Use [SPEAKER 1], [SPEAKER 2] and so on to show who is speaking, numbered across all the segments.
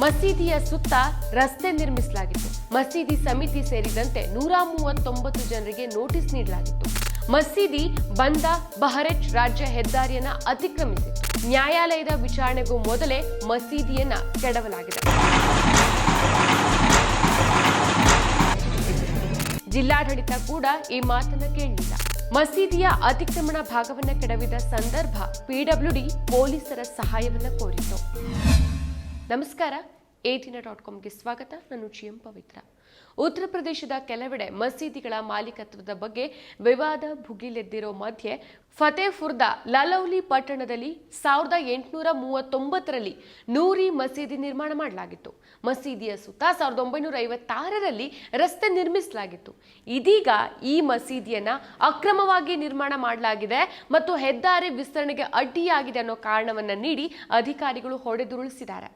[SPEAKER 1] ಮಸೀದಿಯ ಸುತ್ತ ರಸ್ತೆ ನಿರ್ಮಿಸಲಾಗಿತ್ತು. ಮಸೀದಿ ಸಮಿತಿ ಸೇರಿದಂತೆ 139 ಜನರಿಗೆ ನೋಟಿಸ್ ನೀಡಲಾಗಿತ್ತು. ಮಸೀದಿ ಬಂದಾ ಬಹರೇಚ್ ರಾಜ್ಯ ಹೆದ್ದಾರಿಯನ್ನ ಅತಿಕ್ರಮಿಸಿತ್ತು. ನ್ಯಾಯಾಲಯದ ವಿಚಾರಣೆಗೂ ಮೊದಲೇ ಮಸೀದಿಯನ್ನ ಕೆಡವಲಾಗಿದೆ. ಜಿಲ್ಲಾಡಳಿತ ಕೂಡ ಈ ಮಾತನ್ನ ಕೇಳಲಿಲ್ಲ. ಮಸೀದಿಯ ಅತಿಕ್ರಮಣ ಭಾಗವನ್ನ ಕೆಡವಿದ ಸಂದರ್ಭ ಪಿಡಬ್ಲ್ಯೂಡಿ ಪೊಲೀಸರ ಸಹಾಯವನ್ನ ಕೋರಿತು. ನಮಸ್ಕಾರ, ATN.comಗೆ ಸ್ವಾಗತ. ನಾನು GM ಪವಿತ್ರ. ಉತ್ತರ ಪ್ರದೇಶದ ಕೆಲವೆಡೆ ಮಸೀದಿಗಳ ಮಾಲೀಕತ್ವದ ಬಗ್ಗೆ ವಿವಾದ ಭುಗಿಲೆದ್ದಿರೋ ಮಧ್ಯೆ ಫತೇಪುರದ ಲಲೌಲಿ ಪಟ್ಟಣದಲ್ಲಿ 1839ರಲ್ಲಿ ನೂರಿ ಮಸೀದಿ ನಿರ್ಮಾಣ ಮಾಡಲಾಗಿತ್ತು. ಮಸೀದಿಯ ಸುತ್ತ 1956ರಲ್ಲಿ ರಸ್ತೆ ನಿರ್ಮಿಸಲಾಗಿತ್ತು. ಇದೀಗ ಈ ಮಸೀದಿಯನ್ನ ಅಕ್ರಮವಾಗಿ ನಿರ್ಮಾಣ ಮಾಡಲಾಗಿದೆ ಮತ್ತು ಹೆದ್ದಾರಿ ವಿಸ್ತರಣೆಗೆ ಅಡ್ಡಿಯಾಗಿದೆ ಅನ್ನೋ ಕಾರಣವನ್ನ ನೀಡಿ ಅಧಿಕಾರಿಗಳು ಹೊಡೆದುರುಳಿಸಿದ್ದಾರೆ.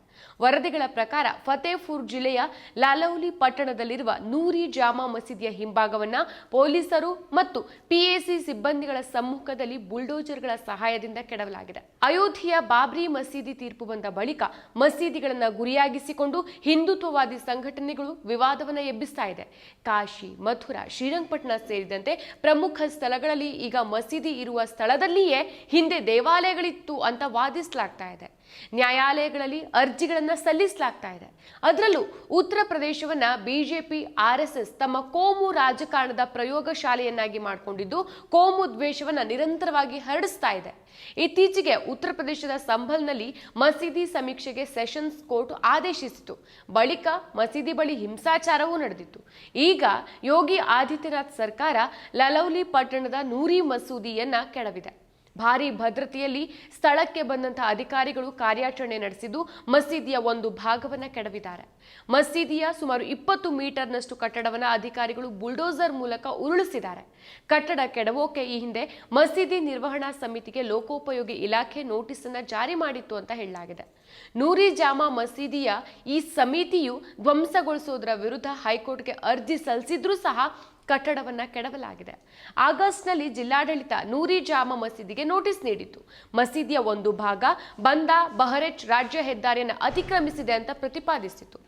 [SPEAKER 1] ವರದಿಗಳ ಪ್ರಕಾರ ಫತೇಪುರ್ ಜಿಲ್ಲೆಯ ಲಲೌಲಿ ಪಟ್ಟಣದಲ್ಲಿರುವ ನೂರಿ ಜಾಮಾ ಮಸೀದಿಯ ಹಿಂಭಾಗವನ್ನ ಪೊಲೀಸರು ಮತ್ತು PAC ಸಿಬ್ಬಂದಿಗಳ ಸಮ್ಮುಖದಲ್ಲಿ ಬುಲ್ಡೋಜರ್ಗಳ ಸಹಾಯದಿಂದ ಕೆಡವಲಾಗಿದೆ. ಅಯೋಧ್ಯೆಯ ಬಾಬ್ರಿ ಮಸೀದಿ ತೀರ್ಪು ಬಂದ ಬಳಿಕ ಮಸೀದಿಗಳನ್ನ ಗುರಿಯಾಗಿಸಿಕೊಂಡು ಹಿಂದುತ್ವವಾದಿ ಸಂಘಟನೆಗಳು ವಿವಾದವನ್ನ ಎಬ್ಬಿಸ್ತಾ ಇದೆ. ಕಾಶಿ, ಮಥುರಾ, ಶ್ರೀರಂಗಪಟ್ಟಣ ಸೇರಿದಂತೆ ಪ್ರಮುಖ ಸ್ಥಳಗಳಲ್ಲಿ ಈಗ ಮಸೀದಿ ಇರುವ ಸ್ಥಳದಲ್ಲಿಯೇ ಹಿಂದೆ ದೇವಾಲಯಗಳಿತ್ತು ಅಂತ ವಾದಿಸಲಾಗ್ತಾ ಇದೆ. ನ್ಯಾಯಾಲಯಗಳಲ್ಲಿ ಅರ್ಜಿಗಳನ್ನ ಸಲ್ಲಿಸಲಾಗ್ತಾ ಇದೆ. ಅದರಲ್ಲೂ ಉತ್ತರ ಪ್ರದೇಶವನ್ನ BJP RSS ತಮ್ಮ ಕೋಮು ರಾಜಕಾರಣದ ಪ್ರಯೋಗಶಾಲೆಯನ್ನಾಗಿ ಮಾಡಿಕೊಂಡಿದ್ದು ಕೋಮು ದ್ವೇಷವನ್ನ ನಿರಂತರವಾಗಿ ಹರಡಿಸ್ತಾ ಇದೆ. ಇತ್ತೀಚೆಗೆ ಉತ್ತರ ಪ್ರದೇಶದ ಸಂಭಲ್ನಲ್ಲಿ ಮಸೀದಿ ಸಮೀಕ್ಷೆಗೆ ಸೆಷನ್ಸ್ ಕೋರ್ಟ್ ಆದೇಶಿಸಿತು. ಬಳಿಕ ಮಸೀದಿ ಬಳಿ ಹಿಂಸಾಚಾರವೂ ನಡೆದಿತ್ತು. ಈಗ ಯೋಗಿ ಆದಿತ್ಯನಾಥ್ ಸರ್ಕಾರ ಲಲೌಲಿ ಪಟ್ಟಣದ ನೂರಿ ಮಸೂದಿಯನ್ನ ಕೆಡವಿದೆ. ಭಾರೀ ಭದ್ರತೆಯಲ್ಲಿ ಸ್ಥಳಕ್ಕೆ ಬಂದಂತಹ ಅಧಿಕಾರಿಗಳು ಕಾರ್ಯಾಚರಣೆ ನಡೆಸಿದ್ದು ಮಸೀದಿಯ ಒಂದು ಭಾಗವನ್ನ ಕೆಡವಿದ್ದಾರೆ. ಮಸೀದಿಯ ಸುಮಾರು 20 ಮೀಟರ್ನಷ್ಟು ಕಟ್ಟಡವನ್ನ ಅಧಿಕಾರಿಗಳು ಬುಲ್ಡೋಸರ್ ಮೂಲಕ ಉರುಳಿಸಿದ್ದಾರೆ. ಕಟ್ಟಡ ಕೆಡವೋಕೆ ಈ ಹಿಂದೆ ಮಸೀದಿ ನಿರ್ವಹಣಾ ಸಮಿತಿಗೆ ಲೋಕೋಪಯೋಗಿ ಇಲಾಖೆ ನೋಟಿಸ್ ಅನ್ನ ಜಾರಿ ಮಾಡಿತ್ತು ಅಂತ ಹೇಳಲಾಗಿದೆ. ನೂರಿ ಜಾಮಾ ಮಸೀದಿಯ ಈ ಸಮಿತಿಯು ಧ್ವಂಸಗೊಳಿಸುವುದರ ವಿರುದ್ಧ ಹೈಕೋರ್ಟ್ಗೆ ಅರ್ಜಿ ಸಲ್ಲಿಸಿದ್ರೂ ಸಹ ಕಟ್ಟಡವನ್ನ ಕೆಡವಲಾಗಿದೆ. ಆಗಸ್ಟ್ನಲ್ಲಿ ಜಿಲ್ಲಾಡಳಿತ ನೂರಿ ಜಾಮಾ ಮಸೀದಿಗೆ ನೋಟಿಸ್ ನೀಡಿತ್ತು. ಮಸೀದಿಯ ಒಂದು ಭಾಗ ಬಂದಾ ಬಹರೇಚ್ ರಾಜ್ಯ ಹೆದ್ದಾರಿಯನ್ನು ಅತಿಕ್ರಮಿಸಿದೆ ಅಂತ ಪ್ರತಿಪಾದಿಸಿತು.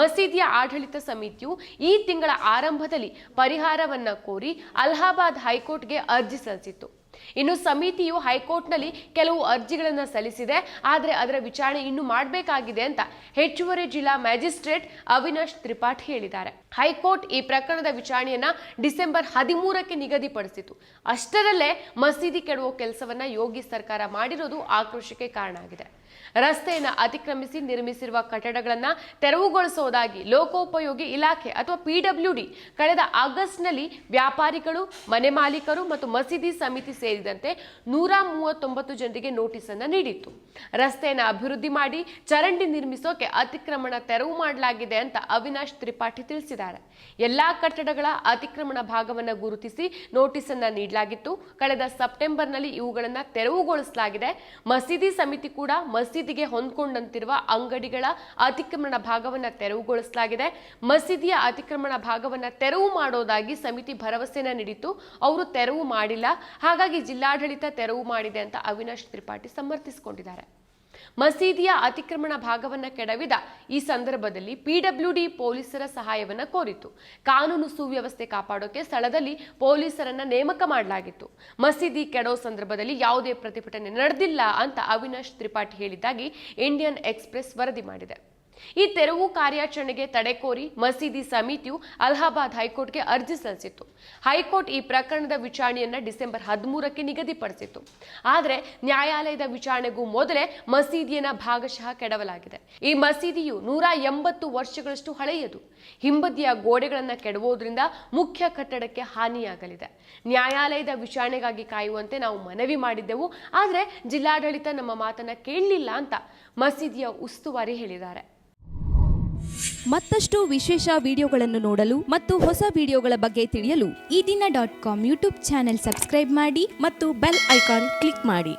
[SPEAKER 1] ಮಸೀದಿಯ ಆಡಳಿತ ಸಮಿತಿಯು ಈ ತಿಂಗಳ ಆರಂಭದಲ್ಲಿ ಪರಿಹಾರವನ್ನ ಕೋರಿ ಅಲಹಾಬಾದ್ ಹೈಕೋರ್ಟ್ಗೆ ಅರ್ಜಿ ಸಲ್ಲಿಸಿತ್ತು. ಇನ್ನು ಸಮಿತಿಯು ಹೈಕೋರ್ಟ್ನಲ್ಲಿ ಕೆಲವು ಅರ್ಜಿಗಳನ್ನು ಸಲ್ಲಿಸಿದೆ. ಆದರೆ ಅದರ ವಿಚಾರಣೆ ಇನ್ನೂ ಮಾಡಬೇಕಾಗಿದೆ ಅಂತ ಹೆಚ್ಚುವರಿ ಜಿಲ್ಲಾ ಮ್ಯಾಜಿಸ್ಟ್ರೇಟ್ ಅವಿನಾಶ್ ತ್ರಿಪಾಠಿ ಹೇಳಿದ್ದಾರೆ. ಹೈಕೋರ್ಟ್ ಈ ಪ್ರಕರಣದ ವಿಚಾರಣೆಯನ್ನ ಡಿಸೆಂಬರ್ 13ಕ್ಕೆ ನಿಗದಿಪಡಿಸಿತು. ಅಷ್ಟರಲ್ಲೇ ಮಸೀದಿ ಕೆಡವೋ ಕೆಲಸವನ್ನ ಯೋಗಿ ಸರ್ಕಾರ ಮಾಡಿರೋದು ಆಕ್ರೋಶಕ್ಕೆ ಕಾರಣ ಆಗಿದೆ. ರಸ್ತೆಯನ್ನು ಅತಿಕ್ರಮಿಸಿ ನಿರ್ಮಿಸಿರುವ ಕಟ್ಟಡಗಳನ್ನ ತೆರವುಗೊಳಿಸುವುದಾಗಿ ಲೋಕೋಪಯೋಗಿ ಇಲಾಖೆ ಅಥವಾ PWD ಕಳೆದ ಆಗಸ್ಟ್ನಲ್ಲಿ ವ್ಯಾಪಾರಿಗಳು, ಮನೆ ಮಾಲೀಕರು ಮತ್ತು ಮಸೀದಿ ಸಮಿತಿ ಸೇರಿದಂತೆ 139 ಜನರಿಗೆ ನೋಟಿಸ್ ಅನ್ನು ನೀಡಿತ್ತು. ರಸ್ತೆಯನ್ನು ಅಭಿವೃದ್ಧಿ ಮಾಡಿ ಚರಂಡಿ ನಿರ್ಮಿಸೋಕೆ ಅತಿಕ್ರಮಣ ತೆರವು ಮಾಡಲಾಗಿದೆ ಅಂತ ಅವಿನಾಶ್ ತ್ರಿಪಾಠಿ ತಿಳಿಸಿದ್ದಾರೆ. ಎಲ್ಲಾ ಕಟ್ಟಡಗಳ ಅತಿಕ್ರಮಣ ಭಾಗವನ್ನು ಗುರುತಿಸಿ ನೋಟಿಸ್ ಅನ್ನ ನೀಡಲಾಗಿತ್ತು. ಕಳೆದ ಸೆಪ್ಟೆಂಬರ್ನಲ್ಲಿ ಇವುಗಳನ್ನು ತೆರವುಗೊಳಿಸಲಾಗಿದೆ. ಮಸೀದಿ ಸಮಿತಿ ಕೂಡ ಮಸೀದಿಗೆ ಹೊಂದ್ಕೊಂಡಂತಿರುವ ಅಂಗಡಿಗಳ ಅತಿಕ್ರಮಣ ಭಾಗವನ್ನು ತೆರವುಗೊಳಿಸಲಾಗಿದೆ. ಮಸೀದಿಯ ಅತಿಕ್ರಮಣ ಭಾಗವನ್ನು ತೆರವು ಮಾಡೋದಾಗಿ ಸಮಿತಿ ಭರವಸೆನ ನೀಡಿತ್ತು. ಅವರು ತೆರವು ಮಾಡಿಲ್ಲ. ಹಾಗಾಗಿ ಜಿಲ್ಲಾಡಳಿತ ತೆರವು ಮಾಡಿದೆ ಅಂತ ಅವಿನಾಶ್ ತ್ರಿಪಾಠಿ ಸಮರ್ಥಿಸಿಕೊಂಡಿದ್ದಾರೆ. ಮಸೀದಿಯ ಅತಿಕ್ರಮಣ ಭಾಗವನ್ನ ಕೆಡವಿದ ಈ ಸಂದರ್ಭದಲ್ಲಿ PWD ಪೊಲೀಸರ ಸಹಾಯವನ್ನ ಕೋರಿತು. ಕಾನೂನು ಸುವ್ಯವಸ್ಥೆ ಕಾಪಾಡೋಕೆ ಸ್ಥಳದಲ್ಲಿ ಪೊಲೀಸರನ್ನ ನೇಮಕ ಮಾಡಲಾಗಿತ್ತು. ಮಸೀದಿ ಕೆಡೋ ಸಂದರ್ಭದಲ್ಲಿ ಯಾವುದೇ ಪ್ರತಿಭಟನೆ ನಡೆದಿಲ್ಲ ಅಂತ ಅವಿನಾಶ್ ತ್ರಿಪಾಠಿ ಹೇಳಿದ್ದಾಗಿ ಇಂಡಿಯನ್ ಎಕ್ಸ್‌ಪ್ರೆಸ್ ವರದಿ ಮಾಡಿದೆ. ಈ ತೆರವು ಕಾರ್ಯಾಚರಣೆಗೆ ತಡೆ ಕೋರಿ ಮಸೀದಿ ಸಮಿತಿಯು ಅಲಹಾಬಾದ್ ಹೈಕೋರ್ಟ್ಗೆ ಅರ್ಜಿ ಸಲ್ಲಿಸಿತ್ತು. ಹೈಕೋರ್ಟ್ ಈ ಪ್ರಕರಣದ ವಿಚಾರಣೆಯನ್ನ ಡಿಸೆಂಬರ್ 13ಕ್ಕೆ ನಿಗದಿಪಡಿಸಿತ್ತು. ಆದರೆ ನ್ಯಾಯಾಲಯದ ವಿಚಾರಣೆಗೂ ಮೊದಲೇ ಮಸೀದಿಯನ್ನ ಭಾಗಶಃ ಕೆಡವಲಾಗಿದೆ. ಈ ಮಸೀದಿಯು 180 ವರ್ಷಗಳಷ್ಟು ಹಳೆಯದು. ಹಿಂಬದಿಯ ಗೋಡೆಗಳನ್ನು ಕೆಡವೋದ್ರಿಂದ ಮುಖ್ಯ ಕಟ್ಟಡಕ್ಕೆ ಹಾನಿಯಾಗಲಿದೆ. ನ್ಯಾಯಾಲಯದ ವಿಚಾರಣೆಗಾಗಿ ಕಾಯುವಂತೆ ನಾವು ಮನವಿ ಮಾಡಿದ್ದೆವು. ಆದರೆ ಜಿಲ್ಲಾಡಳಿತ ನಮ್ಮ ಮಾತನ್ನ ಕೇಳಲಿಲ್ಲ ಅಂತ ಮಸೀದಿಯ ಉಸ್ತುವಾರಿ ಹೇಳಿದ್ದಾರೆ.
[SPEAKER 2] ಮತ್ತಷ್ಟು ವಿಶೇಷ ವಿಡಿಯೋಗಳನ್ನು ನೋಡಲು ಮತ್ತು ಹೊಸ ವಿಡಿಯೋಗಳ ಬಗ್ಗೆ ತಿಳಿಯಲು
[SPEAKER 3] ATN.com ಯೂಟ್ಯೂಬ್ ಚಾನೆಲ್ ಸಬ್ಸ್ಕ್ರೈಬ್ ಮಾಡಿ
[SPEAKER 2] ಮತ್ತು ಬೆಲ್ ಐಕಾನ್ ಕ್ಲಿಕ್ ಮಾಡಿ.